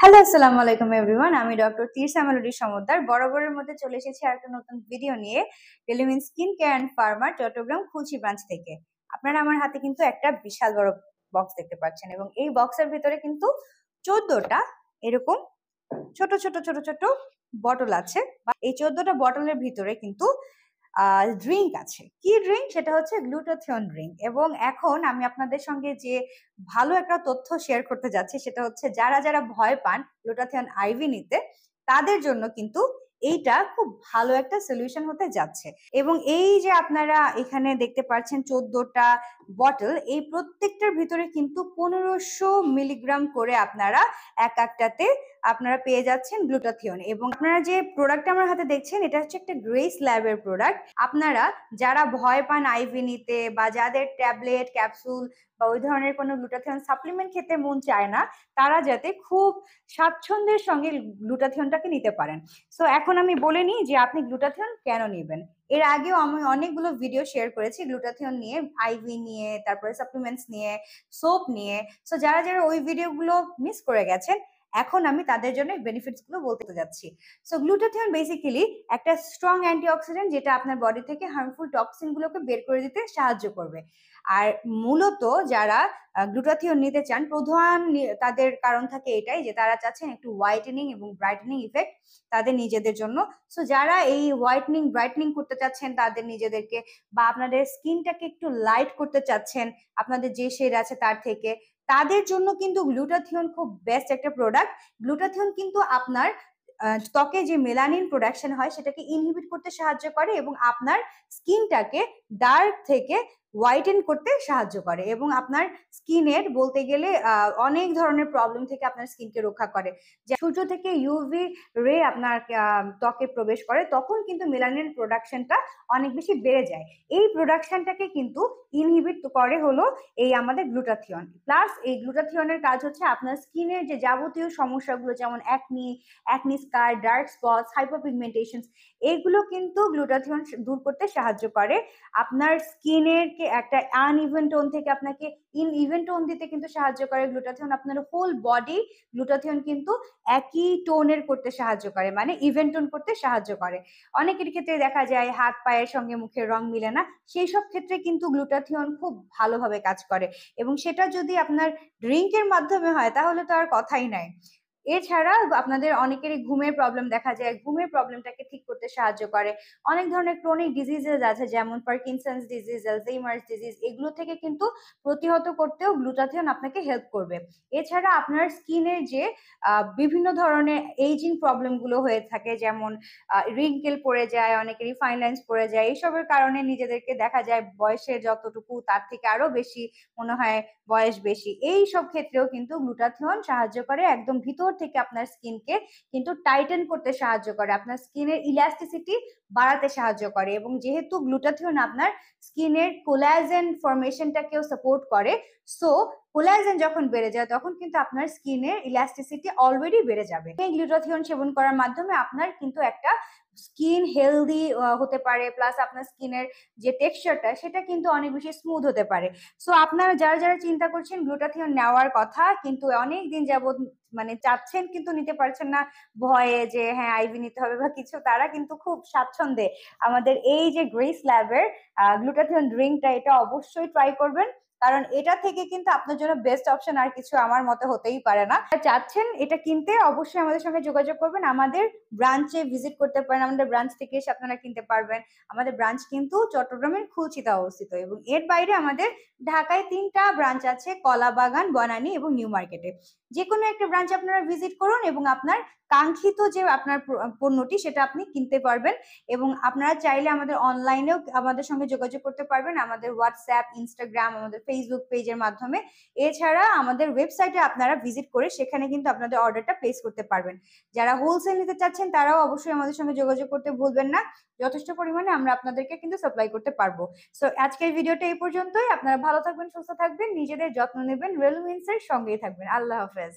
Hello, আসসালামু আলাইকুম everyone. আমি ডক্টর তিরসা মেলোডি সমদ্দার বরাবরের মধ্যে চলে এসেছি আরেকটা নতুন ভিডিও নিয়ে টেলিমিন skin care and pharma Chittagong Khulshi branch থেকে। আপনারা আমার হাতে কিন্তু একটা বিশাল বড় বক্স দেখতে পাচ্ছেন এবং এই বক্সের ভিতরে কিন্তু 14টা এরকম ছোট ছোট ছোট ছোট বটল আছে। এই 14টা বটলের ভিতরে কিন্তু ড্রিঙ্ক আছে। কি ড্রিঙ্ক? সেটা হচ্ছে গ্লুটাথিয়ন ড্রিঙ্ক। এবং এখন আমি আপনাদের সঙ্গে যে ভালো একটা তথ্য শেয়ার করতে যাচ্ছি সেটা হচ্ছে যারা যারা ভয় পান গ্লুটাথিয়ন আইভি নিতে, তাদের জন্য কিন্তু এইটা খুব ভালো একটা সলিউশন হতে যাচ্ছে। এবং এই যে আপনারা এখানে দেখতে পাচ্ছেন 14টা বটল, এই প্রত্যেকটার ভিতরে কিন্তু 1500 মিলিগ্রাম করে আপনারা এক একটাতে আপনারা পেয়ে যাচ্ছেন গ্লুটাথিয়ন। এবং আপনারা যে প্রোডাক্ট আমার হাতে দেখছেন এটা হচ্ছে একটা গ্রেস ল্যাবের প্রোডাক্ট। আপনারা যারা ভয় পান আইভি নিতে বা যাদের ট্যাবলেট ক্যাপসুল বা ওই ধরনের কোনো গ্লুটাথিয়ন সাপ্লিমেন্ট খেতে মন চায় না, তারা যাতে খুব স্বাচ্ছন্দ্যের সঙ্গে গ্লুটাথিয়নটাকে নিতে পারেন। সো এখন আমি বলে নিই যে আপনি গ্লুটাথিয়ন কেন নেবেন। এর আগেও আমি অনেকগুলো ভিডিও শেয়ার করেছি গ্লুটাথিয়ন নিয়ে, আইভি নিয়ে, তারপরে সাপ্লিমেন্টস নিয়ে, সোপ নিয়ে। সো যারা যারা ওই ভিডিওগুলো মিস করে গেছেন, এখন আমি তাদের জন্য বেনিফিটস গুলো বলতে যাচ্ছি। সো গ্লুটাথিয়ন বেসিক্যালি একটা স্ট্রং অ্যান্টিঅক্সিডেন্ট যেটা আপনার বডি থেকে হার্মফুল টক্সিন গুলোকে বের করে দিতে সাহায্য করবে। আর মূলত যারা গ্লুটাথিয়ন নিতে চান, প্রধান তাদের কারণ থাকে এটাই যে তারা চাচ্ছেন একটু হোয়াইটেনিং এবং ব্রাইটেনিং ইফেক্ট তাদের নিজেদের জন্য। সো যারা এই হোয়াইটেনিং ব্রাইটেনিং করতে চাচ্ছেন তাদের নিজেদেরকে, বা আপনাদের স্কিনটাকে একটু লাইট করতে চাচ্ছেন আপনাদের যে শেড আছে তার থেকে, তাদের জন্য কিন্তু গ্লুটাথিয়ন খুব বেস্ট একটা প্রোডাক্ট। গ্লুটাথিয়ন কিন্তু আপনার ত্বকে যে মেলানিন প্রোডাকশন হয় সেটাকে ইনহিবিট করতে সাহায্য করে এবং আপনার স্কিনটাকে ডার্ক থেকে হোয়াইটেন করতে সাহায্য করে এবং আপনার স্কিনের বলতে গেলে অনেক ধরনের প্রবলেম থেকে আপনার স্কিনকে রক্ষা করে। যে সূর্য থেকে ইউভি রে আপনার ত্বকে প্রবেশ করে তখন কিন্তু মেলানিন প্রোডাকশনটা অনেক বেশি বেড়ে যায়। এই প্রোডাকশনটাকে কিন্তু ইনহিবিট করে হলো এই আমাদের গ্লুটাথিয়ন। প্লাস এই গ্লুটাথিয়নের কাজ হচ্ছে আপনার স্কিনের যে যাবতীয় সমস্যাগুলো যেমন অ্যাকনি স্কার, ডার্ক স্পটস, হাইপারপিগমেন্টেশন, এগুলো কিন্তু গ্লুটাথিয়ন দূর করতে সাহায্য করে। আপনার স্কিনের একটা আনইভেন টোন থেকে আপনাকে ইন ইভেন টোন দিতে কিন্তু সাহায্য করে গ্লুটাথিয়ন। আপনার হোল বডি গ্লুটাথিয়ন কিন্তু একই টোনের করতে সাহায্য করে, মানে ইভেন টোন করতে সাহায্য করে। অনেকের ক্ষেত্রে দেখা যায় হাত পায়ের সঙ্গে মুখের রং মিলে না, সেই সব ক্ষেত্রে কিন্তু গ্লুটাথিয়ন খুব ভালোভাবে কাজ করে। এবং সেটা যদি আপনার ড্রিঙ্কের মাধ্যমে হয় তাহলে তো আর কথাই নাই। এছাড়া আপনাদের অনেকেরই ঘুমের প্রবলেম দেখা যায়, ঘুমের প্রবলেমটাকে ঠিক করতে সাহায্য করে। অনেক ধরনের ক্রনিক ডিজিজেস আছে যেমন পার্কিনসন্স ডিজিজ, অ্যালজাইমার্স ডিজিজ, এগুলো থেকে কিন্তু প্রতিহত করতেও গ্লুটাথিয়ন আপনাকে হেল্প করবে। এছাড়া আপনার স্কিনের যে বিভিন্ন ধরনের এইজিং প্রবলেমগুলো হয়ে থাকে, যেমন রিঙ্কেল পড়ে যায়, অনেকেরই ফাইন লাইন্স পড়ে যায়, এইসবের কারণে নিজেদেরকে দেখা যায় বয়সের যতটুকু তার থেকে আরো বেশি মনে হয় বয়স বেশি, এই সব ক্ষেত্রেও কিন্তু গ্লুটাথিয়ন সাহায্য করে একদম ভিতর থেকে আপনার স্কিনকে কিন্তু টাইটেন করতে সাহায্য করে, আপনার স্কিনের ইলাস্টিসিটি বাড়াতে সাহায্য করে। এবং যেহেতু গ্লুটাথিয়ন আপনার স্কিনের কোলাজেন ফরমেশনটাকেও সাপোর্ট করে, সো কোলাজেন যখন বেড়ে যায় তখন কিন্তু আপনার স্কিনের ইলাস্টিসিটি অলরেডি বেড়ে যাবে। এই গ্লুটাথিয়ন সেবন করার মাধ্যমে আপনার কিন্তু একটা স্কিন হেলদি হতে পারে, প্লাস আপনার স্কিনের যে টেক্সচারটা সেটা কিন্তু অনেক বেশি স্মুথ হতে পারে। সো আপনারা যারা যারা চিন্তা করছেন গ্লুটাথিয়ন নেওয়ার কথা কিন্তু অনেক দিন যাবত মানে চাচ্ছেন কিন্তু নিতে পারছেন না ভয়ে যে হ্যাঁ আইভি নিতে হবে বা কিছু, তারা কিন্তু খুব স্বাচ্ছন্দ্যে আমাদের এই যে গ্রেস ল্যাবের গ্লুটাথিয়ন ড্রিঙ্কটা এটা অবশ্যই ট্রাই করবেন। কারণ এটা থেকে কিন্তু আপনার জন্য বেস্ট অপশন আর কিছু আমার মতে হতেই পারে না। চাচ্ছেন এটা কিনতে, অবশ্যই আমাদের সঙ্গে যোগাযোগ করবেন, আমাদের ব্রাঞ্চে ভিজিট করতে পারেন, আমাদের ব্রাঞ্চ থেকে এসে আপনারা কিনতে পারবেন। আমাদের ব্রাঞ্চ কিন্তু চট্টগ্রামের খুলশিতে অবস্থিত এবং এর বাইরে আমাদের ঢাকায় 3টা ব্রাঞ্চ আছে, কলাবাগান, বনানী এবং নিউ মার্কেটে। যে কোনো একটা ব্রাঞ্চ আপনারা ভিজিট করুন এবং আপনার কাঙ্ক্ষিত যে আপনার পণ্যটি সেটা আপনি কিনতে পারবেন। এবং আপনারা চাইলে আমাদের অনলাইনেও আমাদের সঙ্গে যোগাযোগ করতে পারবেন, আমাদের হোয়াটসঅ্যাপ, ইনস্টাগ্রাম, আমাদের ফেসবুক পেজের মাধ্যমে। এছাড়া আমাদের ওয়েবসাইটে আপনারা ভিজিট করে সেখানে কিন্তু আপনাদের অর্ডারটা প্লেস করতে পারবেন। যারা হোলসেল নিতে চাচ্ছেন তারাও অবশ্যই আমাদের সঙ্গে যোগাযোগ করতে ভুলবেন না, যথেষ্ট পরিমাণে আমরা আপনাদেরকে কিন্তু সাপ্লাই করতে পারবো। সো আজকের ভিডিওটা এই পর্যন্তই। আপনারা ভালো থাকবেন, সুস্থ থাকবেন, নিজেদের যত্ন নেবেন, রেলুইন্সের সঙ্গেই থাকবেন। আল্লাহ হাফেজ।